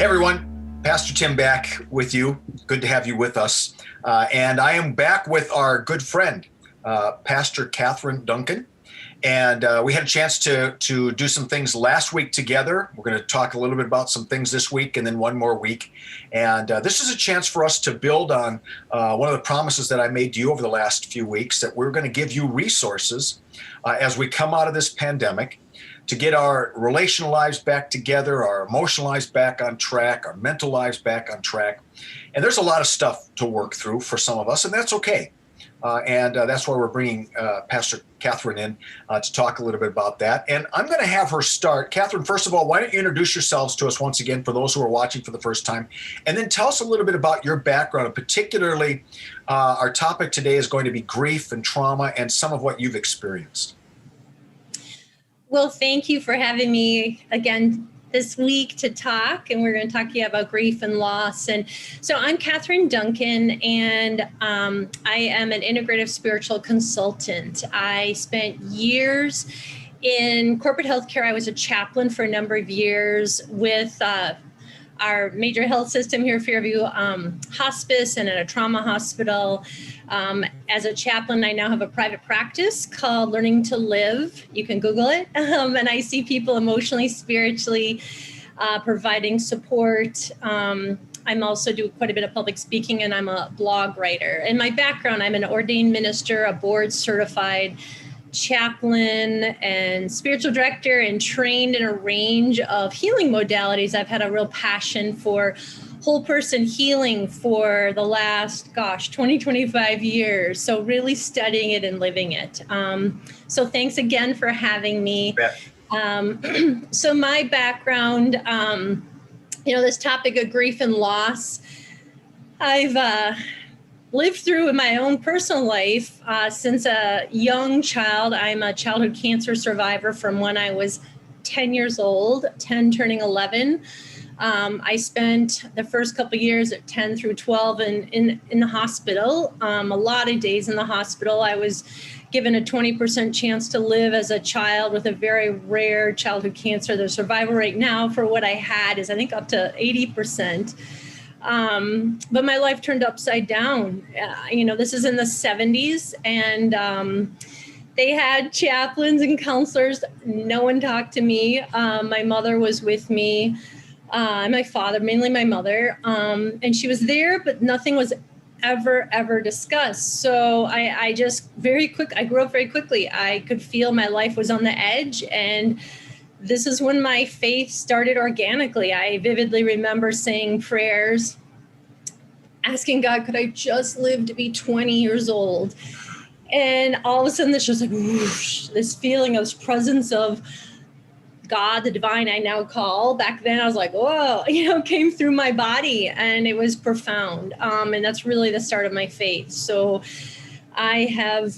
Hey everyone, Pastor Tim back with you. Good to have you with us. And I am back with our good friend, Pastor Catherine Duncan. And we had a chance to do some things last week together. We're going to talk a little bit about some things this week and then one more week. And this is a chance for us to build on one of the promises that I made to you over the last few weeks, that we're going to give you resources as we come out of this pandemic to get our relational lives back together, our emotional lives back on track, our mental lives back on track. And there's a lot of stuff to work through for some of us, and that's okay. And that's why we're bringing Pastor Catherine in to talk a little bit about that. And I'm going to have her start. Catherine, first of all, why don't you introduce yourselves to us once again for those who are watching for the first time, and then tell us a little bit about your background. And particularly, our topic today is going to be grief and trauma and some of what you've experienced. Well, thank you for having me again this week to talk, and we're going to talk to you about grief and loss. And so I'm Catherine Duncan, and I am an integrative spiritual consultant. I spent years in corporate healthcare. I was a chaplain for a number of years with our major health system here, Fairview Hospice, and at a trauma hospital. As a chaplain, I now have a private practice called Learning to Live. You can Google it. And I see people emotionally, spiritually, providing support. I'm also do quite a bit of public speaking, and I'm a blog writer. In my background, I'm an ordained minister, a board certified chaplain and spiritual director, and trained in a range of healing modalities. I've had a real passion for whole person healing for the last, 20, 25 years. So really studying it and living it. So thanks again for having me. So my background, this topic of grief and loss, I've lived through in my own personal life since a young child. I'm a childhood cancer survivor from when I was 10 years old, 10 turning 11. I spent the first couple of years at 10 through 12 in the hospital, a lot of days in the hospital. I was given a 20% chance to live as a child with a very rare childhood cancer. The survival rate now for what I had is, I think, up to 80%. But my life turned upside down. This is in the 70s, and they had chaplains and counselors. No one talked to me. My mother was with me. My father, mainly my mother, and she was there, but nothing was ever discussed. So I grew up very quickly. I could feel my life was on the edge, and this is when my faith started organically. I vividly remember saying prayers, asking God, could I just live to be 20 years old? And all of a sudden, this just like whoosh, this feeling of this presence of God, the divine I now call. Back then I was like, whoa, came through my body, and it was profound. And that's really the start of my faith. So I have,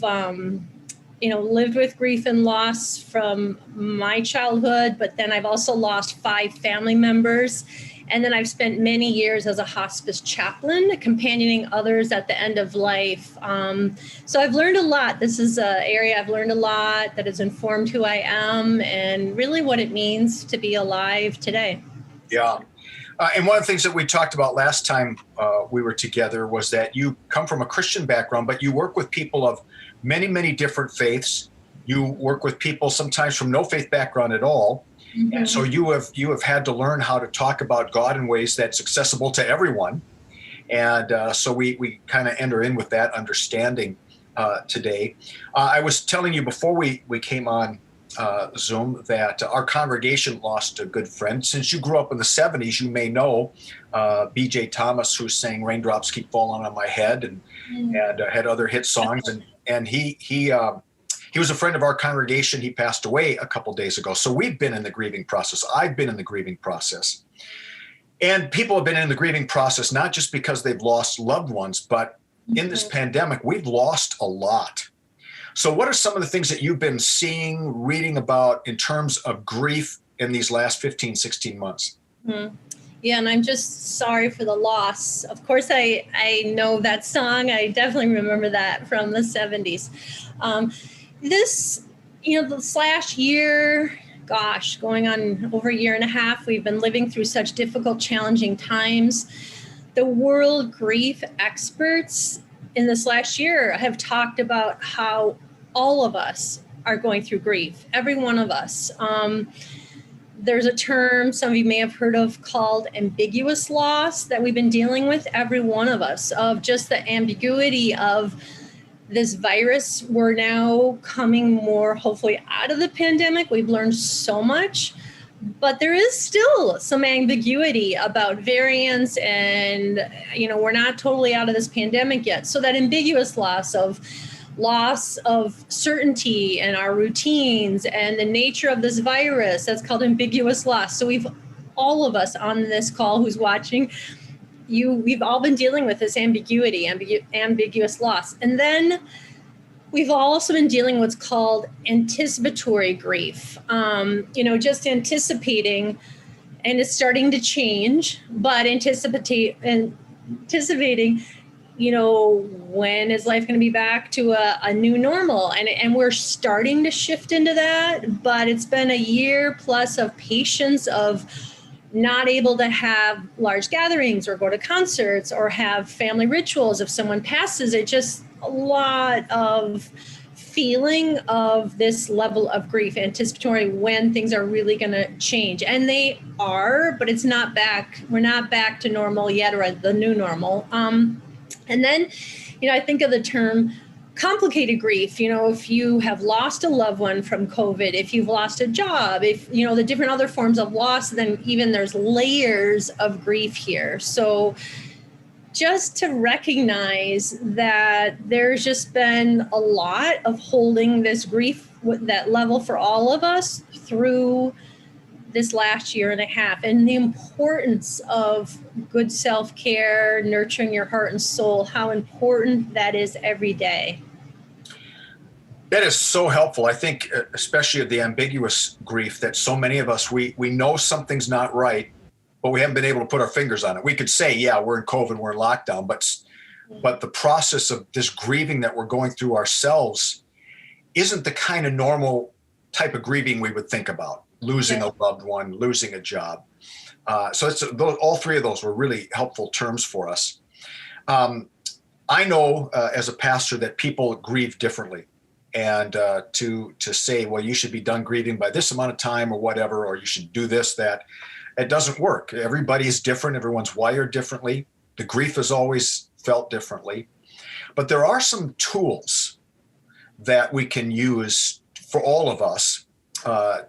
lived with grief and loss from my childhood, but then I've also lost 5 family members. And then I've spent many years as a hospice chaplain, companioning others at the end of life. So I've learned a lot. This is an area I've learned a lot that has informed who I am and really what it means to be alive today. Yeah. And one of the things that we talked about last time we were together was that you come from a Christian background, but you work with people of many, many different faiths. You work with people sometimes from no faith background at all. Mm-hmm. And so you have had to learn how to talk about God in ways that's accessible to everyone. And so we kind of enter in with that understanding today. I was telling you before we came on Zoom that our congregation lost a good friend. Since you grew up in the 70s, you may know B.J. Thomas, who sang Raindrops Keep Falling on My Head and had other hit songs. And he was a friend of our congregation. He passed away a couple days ago. So we've been in the grieving process. I've been in the grieving process. And people have been in the grieving process, not just because they've lost loved ones, but in this pandemic, we've lost a lot. So what are some of the things that you've been seeing, reading about in terms of grief in these last 15, 16 months? Mm-hmm. Yeah, and I'm just sorry for the loss. Of course, I know that song. I definitely remember that from the 70s. The / year gosh, going on over a year and a half. We've been living through such difficult, challenging times. The world grief experts in this last year have talked about how all of us are going through grief, every one of us. There's a term some of you may have heard of called ambiguous loss that we've been dealing with, every one of us, of just the ambiguity of this virus. We're now coming more hopefully out of the pandemic. We've learned so much, but there is still some ambiguity about variants, and we're not totally out of this pandemic yet. So that ambiguous loss of certainty in our routines and the nature of this virus, that's called ambiguous loss. So all of us on this call who's watching, we've all been dealing with this ambiguity, ambiguous loss. And then we've also been dealing with what's called anticipatory grief, just anticipating, and it's starting to change, but anticipating, when is life going to be back to a new normal? And we're starting to shift into that, but it's been a year plus of patience of not able to have large gatherings or go to concerts or have family rituals. If someone passes, it's just a lot of feeling of this level of grief, anticipatory when things are really going to change. And they are, but it's not back. We're not back to normal yet, or the new normal. And then, I think of the term complicated grief. If you have lost a loved one from COVID, if you've lost a job, if, the different other forms of loss, then even there's layers of grief here. So just to recognize that there's just been a lot of holding this grief with that level for all of us through this last year and a half, and the importance of good self-care, nurturing your heart and soul, how important that is every day. That is so helpful. I think especially the ambiguous grief that so many of us, we know something's not right, but we haven't been able to put our fingers on it. We could say, yeah, we're in COVID, we're in lockdown, but the process of this grieving that we're going through ourselves isn't the kind of normal type of grieving we would think about. Losing a loved one, losing a job. So all three of those were really helpful terms for us. I know as a pastor that people grieve differently. And to say, well, you should be done grieving by this amount of time or whatever, or you should do this, that, it doesn't work. Everybody is different. Everyone's wired differently. The grief is always felt differently. But there are some tools that we can use for all of us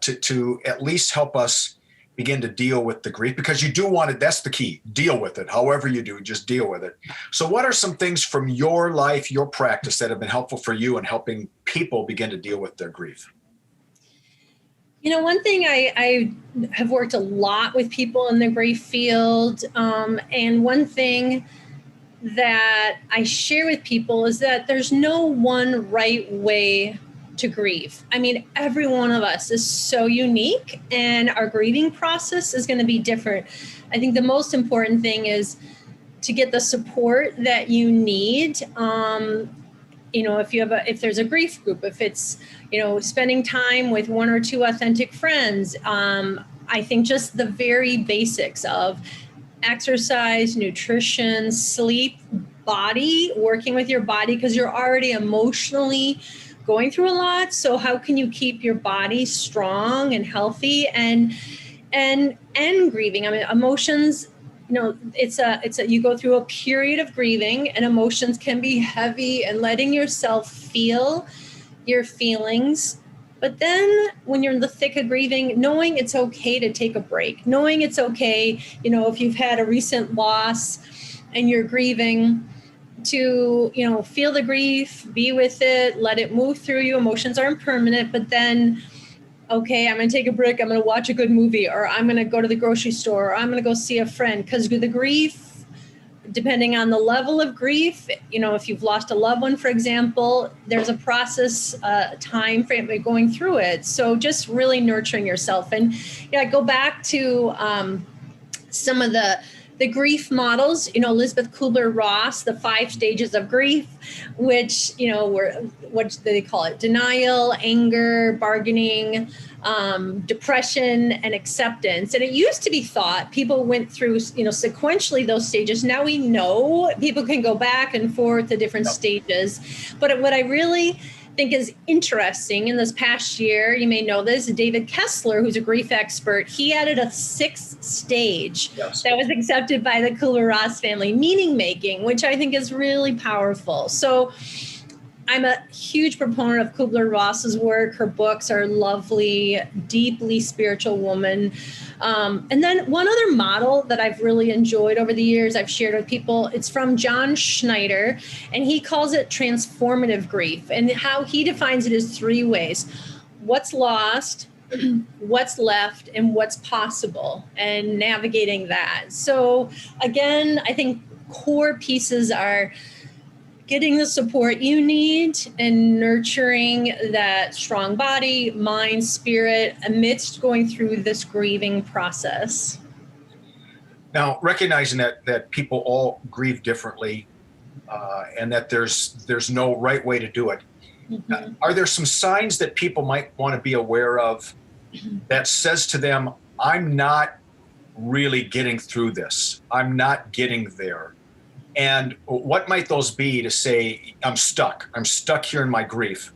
to at least help us begin to deal with the grief, because you do want it. That's the key. Deal with it. However you do, just deal with it. So what are some things from your life, your practice, that have been helpful for you in helping people begin to deal with their grief? One thing I have worked a lot with people in the grief field, and one thing that I share with people is that there's no one right way to grieve. I mean, every one of us is so unique, and our grieving process is going to be different. I think the most important thing is to get the support that you need. If there's a grief group, if it's, spending time with one or two authentic friends, I think just the very basics of exercise, nutrition, sleep, body, working with your body, because you're already emotionally going through a lot. So how can you keep your body strong and healthy and grieving? I mean, emotions, you go through a period of grieving, and emotions can be heavy, and letting yourself feel your feelings. But then when you're in the thick of grieving, knowing it's okay to take a break, knowing it's okay, if you've had a recent loss and you're grieving, to, feel the grief, be with it, let it move through you. Emotions are impermanent, but then, okay, I'm going to take a break. I'm going to watch a good movie, or I'm going to go to the grocery store, or I'm going to go see a friend. Because the grief, depending on the level of grief, if you've lost a loved one, for example, there's a process, time frame going through it. So just really nurturing yourself. And I go back to some of the grief models, Elizabeth Kubler-Ross, the 5 stages of grief, which, what do they call it? Denial, anger, bargaining, depression and acceptance. And it used to be thought people went through, sequentially those stages. Now we know people can go back and forth to different stages. But what I really think is interesting in this past year, you may know this, David Kessler, who's a grief expert, he added a 6th stage that was accepted by the Kubler-Ross family, meaning making, which I think is really powerful. So I'm a huge proponent of Kubler-Ross's work. Her books are lovely, deeply spiritual woman. And then one other model that I've really enjoyed over the years, I've shared with people, it's from John Schneider, and he calls it transformative grief. And how he defines it is 3 ways: what's lost, what's left, and what's possible, and navigating that. So again, I think core pieces are getting the support you need and nurturing that strong body, mind, spirit amidst going through this grieving process. Now, recognizing that people all grieve differently, and that there's no right way to do it, are there some signs that people might want to be aware of that says to them, I'm not really getting through this, I'm not getting there? And what might those be to say, I'm stuck here in my grief?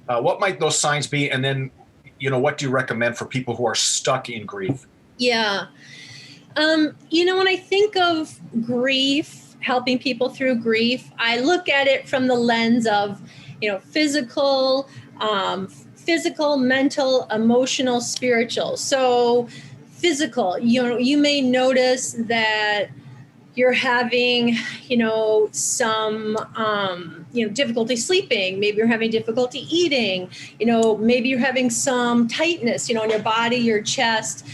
What might those signs be? And then, what do you recommend for people who are stuck in grief? Yeah. When I think of grief, helping people through grief, I look at it from the lens of, physical, mental, emotional, spiritual. So physical, you may notice that you're having, some, difficulty sleeping. Maybe you're having difficulty eating. Maybe you're having some tightness, in your body, your chest.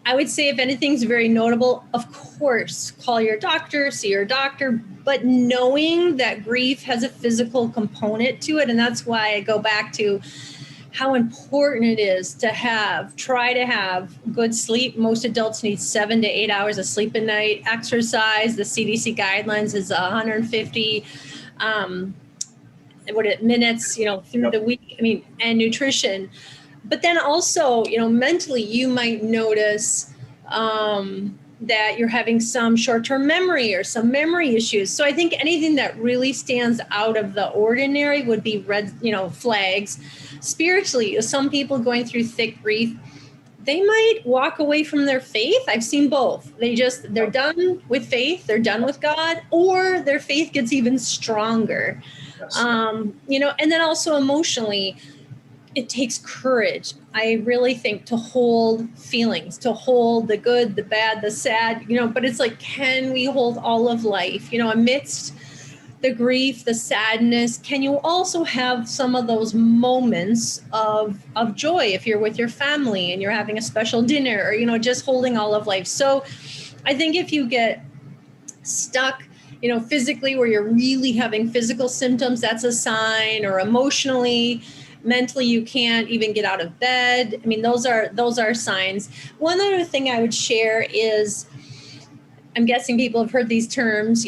I would say if anything's very notable, of course, call your doctor, see your doctor, but knowing that grief has a physical component to it. And that's why I go back to how important it is to try to have good sleep. Most adults need 7 to 8 hours of sleep a night. Exercise, the CDC guidelines is 150 minutes, through the week, and nutrition. But then also, mentally, you might notice that you're having some short-term memory or some memory issues. So I think anything that really stands out of the ordinary would be red, flags. Spiritually, some people going through thick grief, they might walk away from their faith. I've seen both. They're done with faith, they're done with God, or their faith gets even stronger. Yes. And then also emotionally, it takes courage, I really think, to hold feelings, to hold the good, the bad, the sad, but it's like, can we hold all of life, amidst the grief, the sadness? Can you also have some of those moments of joy if you're with your family and you're having a special dinner, or, just holding all of life? So I think if you get stuck, physically, where you're really having physical symptoms, that's a sign, or emotionally, mentally, you can't even get out of bed. Those are signs. One other thing I would share is, I'm guessing people have heard these terms,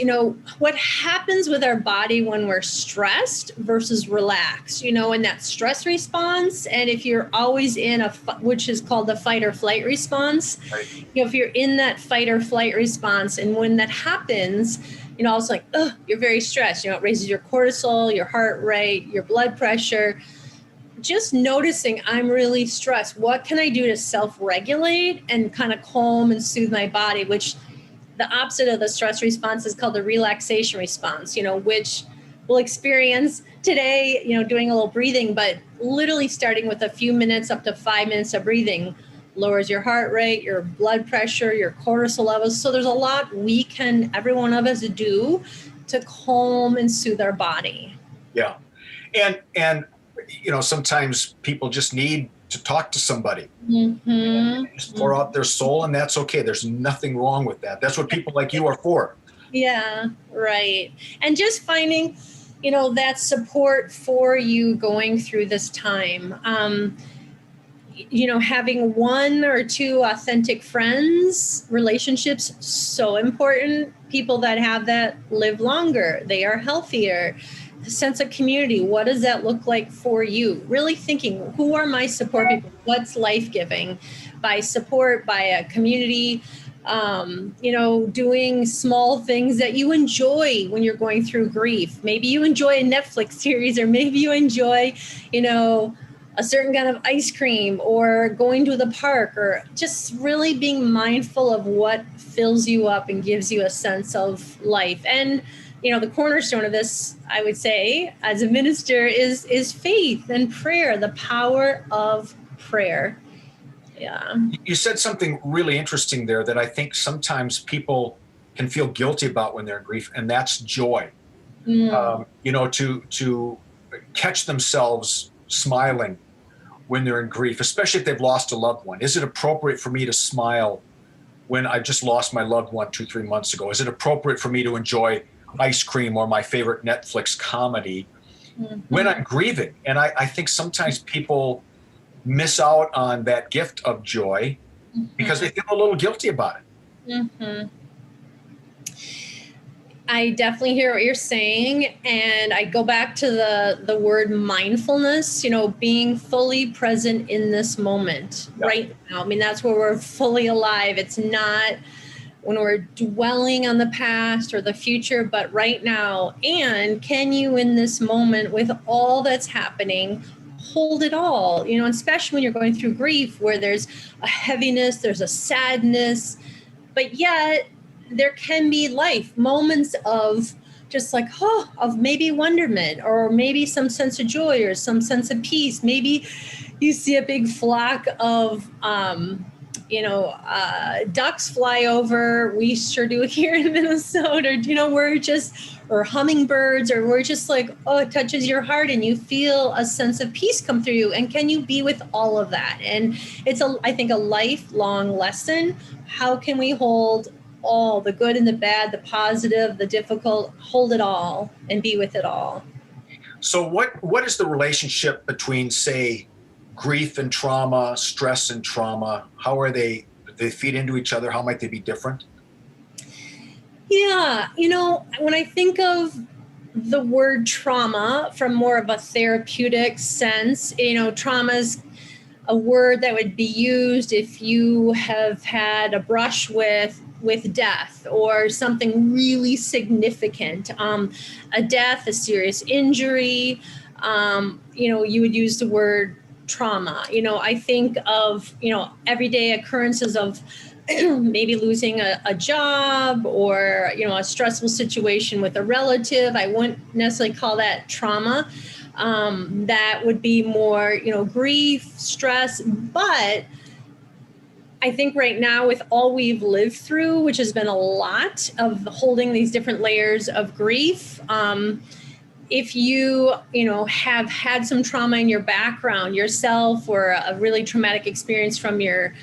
what happens with our body when we're stressed versus relaxed, in that stress response. And if you're always in which is called the fight or flight response, right. If you're in that fight or flight response, and when that happens, it's like, you're very stressed, it raises your cortisol, your heart rate, your blood pressure. Just noticing, I'm really stressed. What can I do to self-regulate and kind of calm and soothe my body, which the opposite of the stress response is called the relaxation response, which we'll experience today, doing a little breathing, but literally starting with a few minutes up to 5 minutes of breathing lowers your heart rate, your blood pressure, your cortisol levels. So there's a lot every one of us do to calm and soothe our body. Yeah. And sometimes people just need to talk to somebody, just pour out their soul, and that's okay. There's nothing wrong with that. That's what people like you are for. Yeah, right. And just finding, that support for you going through this time. Having 1 or 2 authentic friends, relationships, so important. People that have that live longer. They are healthier. sense of community. What does that look like for you? Really thinking, who are my support people? What's life-giving? By support, by a community, doing small things that you enjoy when you're going through grief. Maybe you enjoy a Netflix series, or maybe you enjoy, a certain kind of ice cream, or going to the park, or just really being mindful of what fills you up and gives you a sense of life. And the cornerstone of this, I would say, as a minister, is faith and prayer, the power of prayer. Yeah. You said something really interesting there that I think sometimes people can feel guilty about when they're in grief, and that's joy. To catch themselves smiling when they're in grief, especially if they've lost a loved one. Is it appropriate for me to smile when I just lost my loved one 2-3 months ago? Is it appropriate for me to enjoy ice cream or my favorite Netflix comedy when I'm grieving? And I think sometimes people miss out on that gift of joy because they feel a little guilty about it. I definitely hear what you're saying. And I go back to the word mindfulness, being fully present in this moment right now. I mean, that's where we're fully alive. It's not when we're dwelling on the past or the future, but right now. And can you, in this moment, with all that's happening, hold it all, especially when you're going through grief, where there's a heaviness, there's a sadness, but yet there can be moments of just of maybe wonderment, or maybe some sense of joy, or some sense of peace. Maybe you see a big flock of, ducks fly over. We sure do here in Minnesota, or hummingbirds, or we're just it touches your heart and you feel a sense of peace come through you. And can you be with all of that? And it's I think a lifelong lesson. How can we hold all the good and the bad, the positive, the difficult, hold it all and be with it all? So what is the relationship between, say, grief and trauma, stress and trauma? How are they feed into each other? How might they be different? Yeah, when I think of the word trauma from more of a therapeutic sense, trauma is a word that would be used if you have had a brush with death or something really significant, a death, a serious injury. You would use the word trauma. I think of, everyday occurrences of maybe losing a job, or, a stressful situation with a relative. I wouldn't necessarily call that trauma. That would be more, grief, stress. But I think right now, with all we've lived through, which has been a lot of holding these different layers of grief, if you, have had some trauma in your background yourself, or a really traumatic experience from your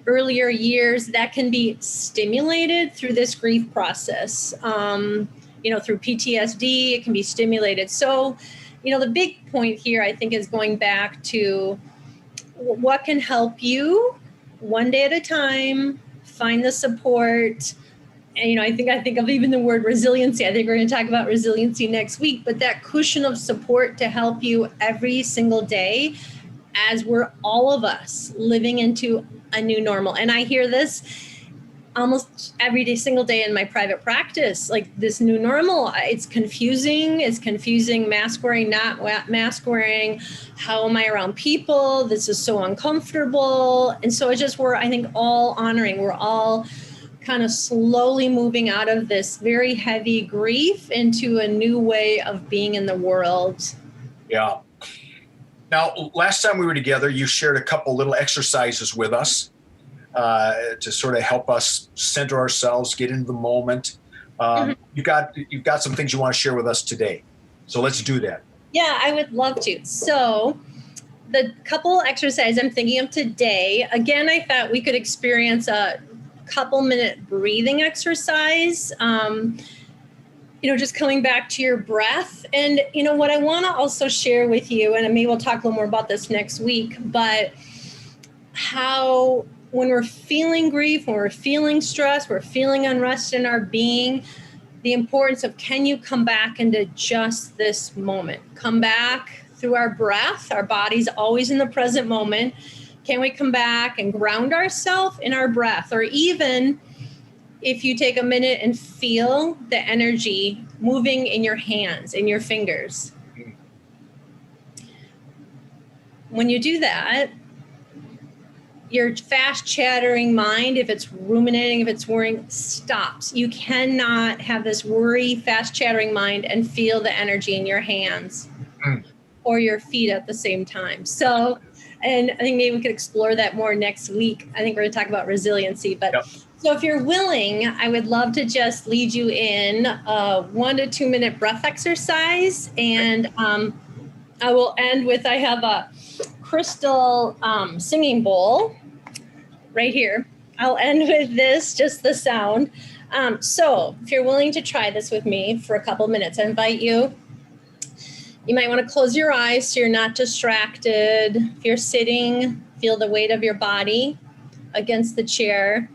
earlier years, that can be stimulated through this grief process. Through PTSD, it can be stimulated. So, the big point here, I think, is going back to what can help you one day at a time, find the support. And, I think of even the word resiliency. I think we're going to talk about resiliency next week, but that cushion of support to help you every single day, as we're all of us living into a new normal. And I hear this almost every single day in my private practice, this new normal. It's confusing. It's confusing. Mask wearing, not mask wearing. How am I around people? This is so uncomfortable. And so it's just, we're all kind of slowly moving out of this very heavy grief into a new way of being in the world. Yeah. Now, last time we were together, you shared a couple little exercises with us to sort of help us center ourselves, get into the moment. You've got some things you want to share with us today. So let's do that. Yeah, I would love to. So the couple exercises I'm thinking of today, again, I thought we could experience a couple-minute breathing exercise. Just coming back to your breath. And, what I want to also share with you, and maybe we'll talk a little more about this next week, but how when we're feeling grief, when we're feeling stress, we're feeling unrest in our being, the importance of, can you come back into just this moment? Come back through our breath. Our body's always in the present moment. Can we come back and ground ourselves in our breath? Or even if you take a minute and feel the energy moving in your hands, in your fingers. When you do that, your fast chattering mind, if it's ruminating, if it's worrying, stops. You cannot have this worry, fast chattering mind and feel the energy in your hands or your feet at the same time. So, and I think maybe we could explore that more next week. I think we're going to talk about resiliency. But yep. So if you're willing, I would love to just lead you in a 1 to 2 minute breath exercise. And I will end with, I have a crystal singing bowl right here. I'll end with this, just the sound. So if you're willing to try this with me for a couple minutes, I invite you. You might want to close your eyes so you're not distracted. If you're sitting, feel the weight of your body against the chair.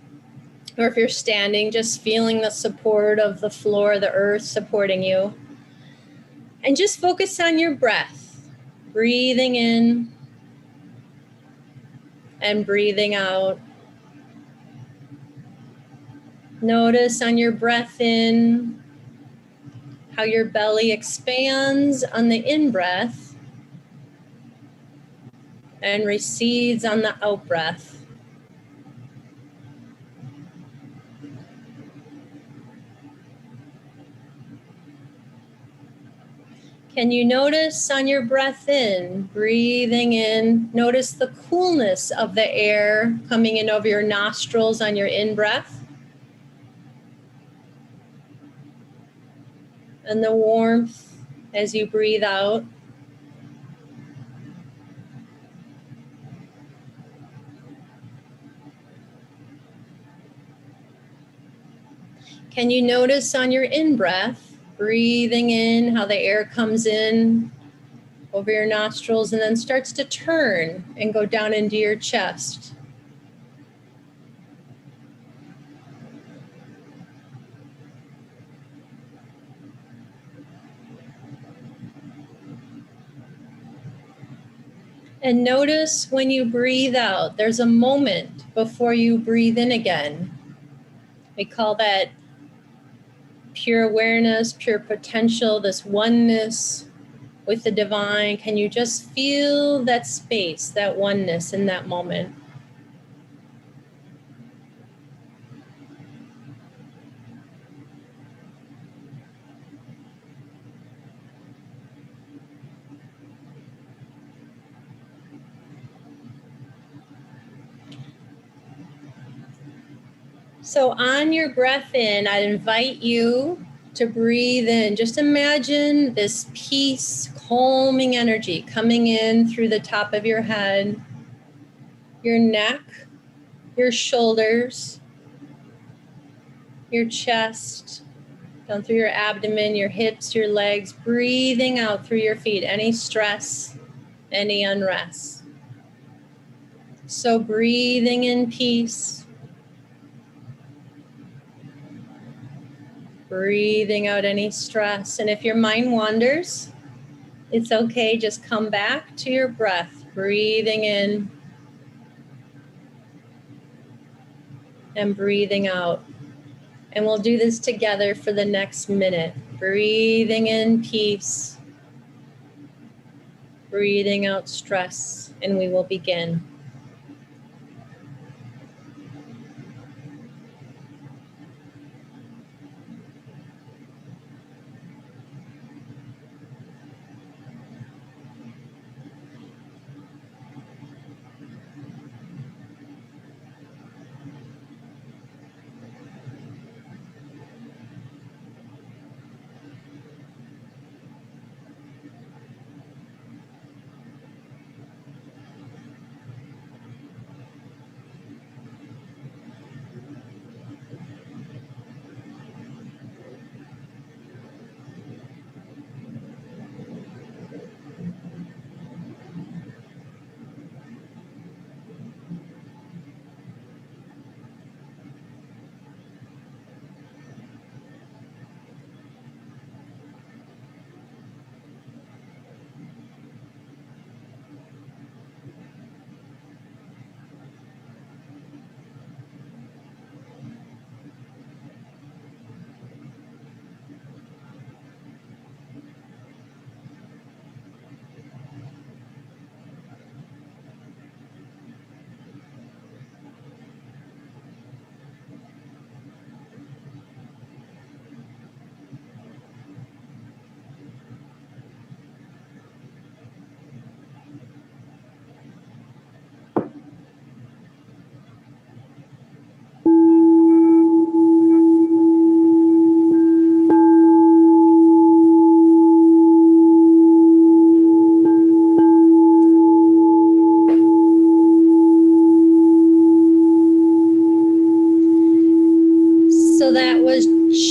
Or if you're standing, just feeling the support of the floor, the earth supporting you. And just focus on your breath, breathing in and breathing out. Notice on your breath in how your belly expands on the in-breath and recedes on the out-breath. Can you notice on your breath in, breathing in, notice the coolness of the air coming in over your nostrils on your in-breath? And the warmth as you breathe out. Can you notice on your in-breath, breathing in, how the air comes in over your nostrils and then starts to turn and go down into your chest? And notice when you breathe out, there's a moment before you breathe in again. We call that pure awareness, pure potential, this oneness with the divine. Can you just feel that space, that oneness in that moment? So on your breath in, I'd invite you to breathe in. Just imagine this peace, calming energy coming in through the top of your head, your neck, your shoulders, your chest, down through your abdomen, your hips, your legs, breathing out through your feet, any stress, any unrest. So breathing in peace. Breathing out any stress. And if your mind wanders, it's okay. Just come back to your breath, breathing in and breathing out. And we'll do this together for the next minute. Breathing in peace, breathing out stress, and we will begin. that was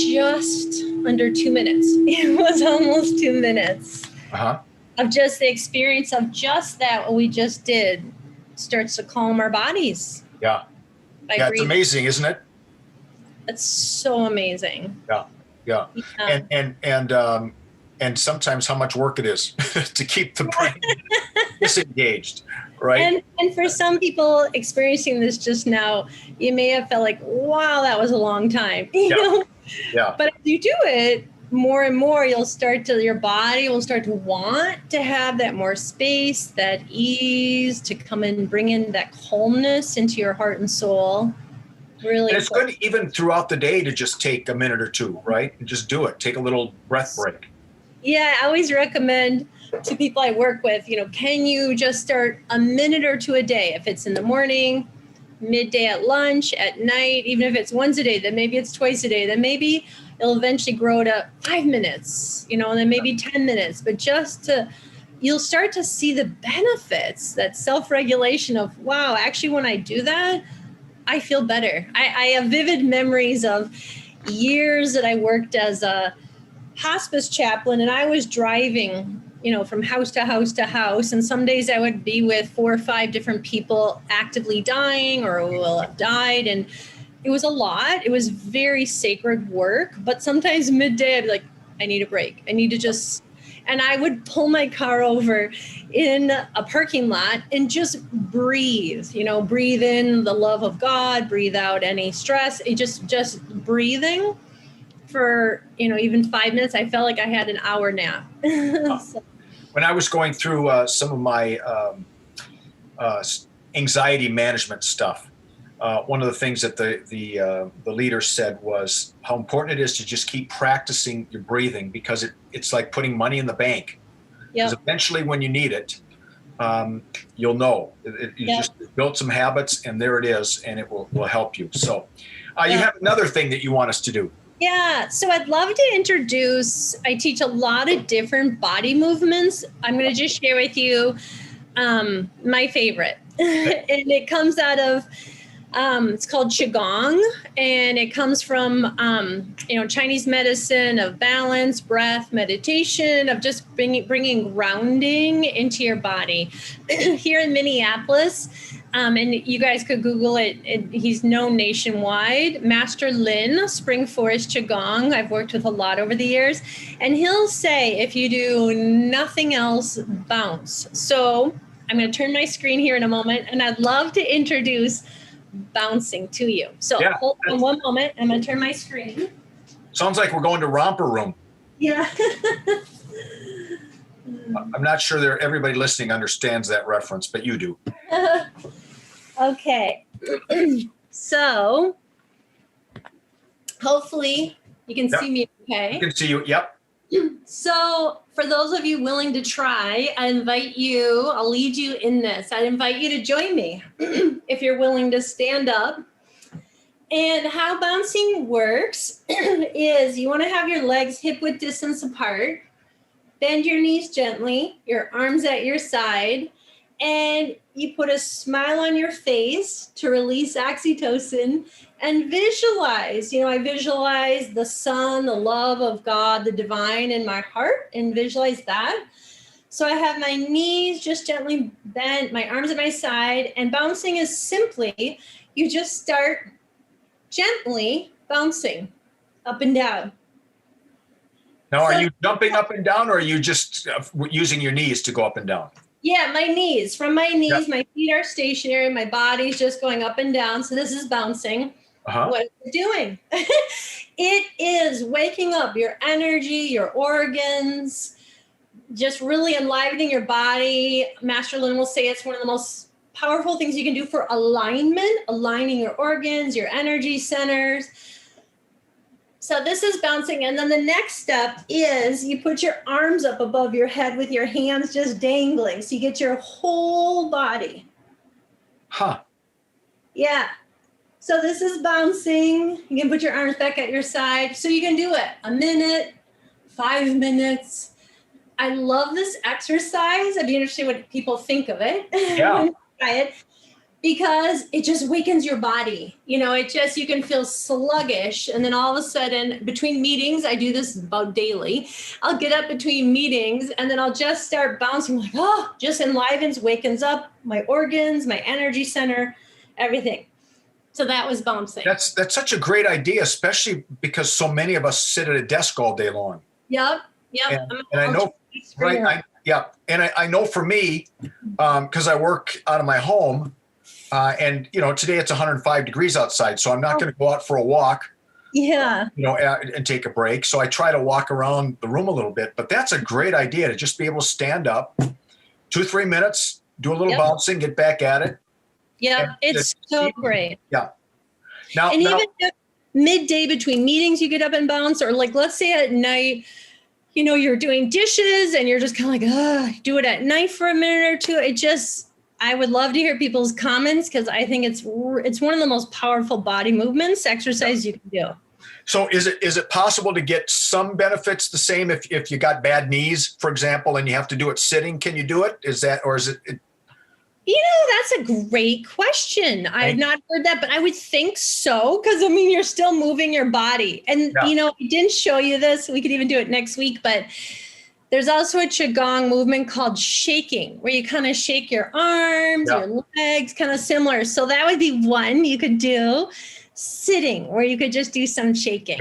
just under 2 minutes. It was almost 2 minutes Uh-huh. of just the experience of just that, what we just did starts to calm our bodies. Yeah. By Yeah, it's breathing. amazing, isn't it? It's so amazing. Yeah. Yeah. And sometimes how much work it is to keep the brain disengaged, right? And for some people experiencing this just now, you may have felt like, wow, that was a long time. You know? Yeah. But if you do it more and more, your body will start to want to have that more space, that ease to come and bring in that calmness into your heart and soul. Really. And it's good even throughout the day to just take a minute or two, right? And just do it. Take a little breath break. Yeah, I always recommend to people I work with, can you just start a minute or two a day? If it's in the morning, midday at lunch, at night, even if it's once a day, then maybe it's twice a day, then maybe it'll eventually grow to 5 minutes, and then maybe 10 minutes, but you'll start to see the benefits, that self-regulation of, wow, actually when I do that, I feel better. I have vivid memories of years that I worked as a hospice chaplain, and I was driving, from house to house to house. And some days I would be with 4 or 5 different people actively dying or who will have died. And it was a lot. It was very sacred work. But sometimes midday I'd be like, I need a break. I need to just, and I would pull my car over in a parking lot and just breathe, breathe in the love of God, breathe out any stress. It just breathing for, even 5 minutes. I felt like I had an hour nap. So. When I was going through some of my anxiety management stuff, one of the things that the leader said was how important it is to just keep practicing your breathing, because it's like putting money in the bank. Because eventually when you need it, you'll know. You just built some habits, and there it is, and it will help you. So you have another thing that you want us to do. Yeah, so I'd love to introduce, I teach a lot of different body movements. I'm going to just share with you my favorite. And it comes out of, it's called Qigong, and it comes from, Chinese medicine of balance, breath, meditation, of just bringing grounding into your body. Here in Minneapolis, and you guys could Google it. He's known nationwide. Master Lin, Spring Forest Qigong. I've worked with a lot over the years. And he'll say, if you do nothing else, bounce. So I'm going to turn my screen here in a moment, and I'd love to introduce bouncing to you. So hold on one moment. I'm going to turn my screen. Sounds like we're going to Romper Room. Yeah. I'm not sure everybody listening understands that reference, but you do. Okay. So hopefully you can see me okay. I can see you. Yep. So for those of you willing to try, I'll lead you in this. I'd invite you to join me if you're willing to stand up. And how bouncing works is you want to have your legs hip-width distance apart. Bend your knees gently, your arms at your side, and you put a smile on your face to release oxytocin and visualize. I visualize the sun, the love of God, the divine in my heart, and visualize that. So I have my knees just gently bent, my arms at my side, and bouncing is simply, you just start gently bouncing up and down. Now, are you jumping up and down, or are you just using your knees to go up and down? Yeah, my knees. From my knees, my feet are stationary. My body's just going up and down. So this is bouncing. What is it doing? It is waking up your energy, your organs, just really enlivening your body. Master Lin will say it's one of the most powerful things you can do for alignment, aligning your organs, your energy centers. So this is bouncing. And then the next step is you put your arms up above your head with your hands just dangling. So you get your whole body. Yeah. So this is bouncing. You can put your arms back at your side. So you can do it a minute, 5 minutes. I love this exercise. I'd be interested what people think of it. Yeah. Try it. because it just wakens your body. You know, you can feel sluggish. And then all of a sudden, between meetings, I do this about daily. I'll get up between meetings and then I'll just start bouncing like, oh, just enlivens, wakens up my organs, my energy center, everything. So that was bouncing. That's such a great idea, especially because so many of us sit at a desk all day long. Yep. And I know, right? And I know for me, because I work out of my home, and today it's 105 degrees outside, so I'm not going to go out for a walk. Yeah. And take a break. So I try to walk around the room a little bit. But that's a great idea to just be able to stand up, 2-3 minutes, do a little bouncing, get back at it. Yeah, it's so great. Yeah. Now, even midday between meetings, you get up and bounce, or like, let's say at night, you're doing dishes and you're just kind of like, do it at night for a minute or two. I would love to hear people's comments because I think it's one of the most powerful body movements, exercise you can do. So is it possible to get some benefits the same if you got bad knees, for example, and you have to do it sitting? Can you do it? Is it? That's a great question. I had not heard that, but I would think so. Because you're still moving your body. And, I didn't show you this. We could even do it next week, but there's also a Qigong movement called shaking, where you kind of shake your arms, your legs, kind of similar. So that would be one you could do. Sitting, where you could just do some shaking.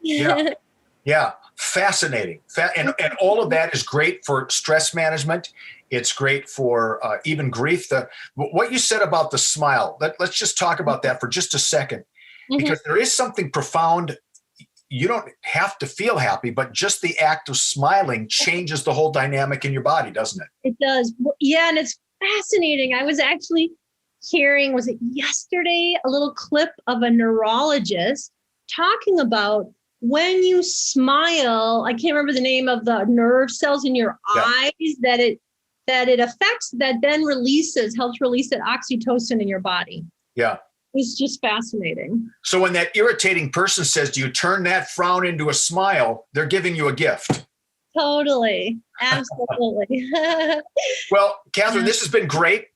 Yeah. Fascinating. And all of that is great for stress management. It's great for even grief. What you said about the smile, let's just talk about that for just a second, because there is something profound. You don't have to feel happy, but just the act of smiling changes the whole dynamic in your body, doesn't it? It does. Yeah, and it's fascinating. I was actually hearing, was it yesterday, a little clip of a neurologist talking about when you smile, I can't remember the name of the nerve cells in your eyes that it affects, that then helps release that oxytocin in your body. Yeah. It's just fascinating. So when that irritating person says, do you turn that frown into a smile? They're giving you a gift. Totally. Absolutely. Well, Catherine, this has been great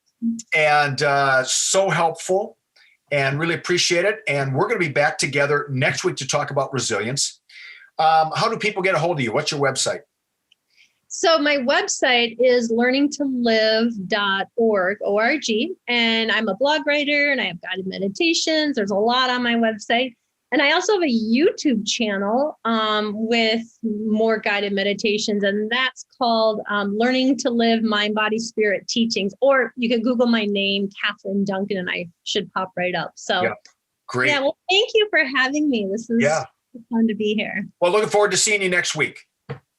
and so helpful, and really appreciate it. And we're going to be back together next week to talk about resilience. How do people get a hold of you? What's your website? So my website is learningtolive.org, O-R-G, and I'm a blog writer and I have guided meditations. There's a lot on my website. And I also have a YouTube channel with more guided meditations, and that's called Learning to Live Mind, Body, Spirit Teachings. Or you can Google my name, Catherine Duncan, and I should pop right up. So, great. Yeah, well, thank you for having me. This is fun to be here. Well, looking forward to seeing you next week.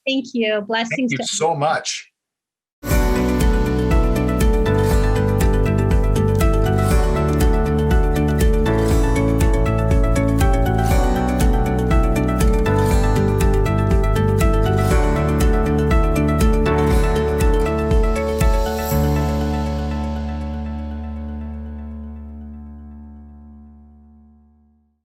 Thank you. Blessings. Thank you so much.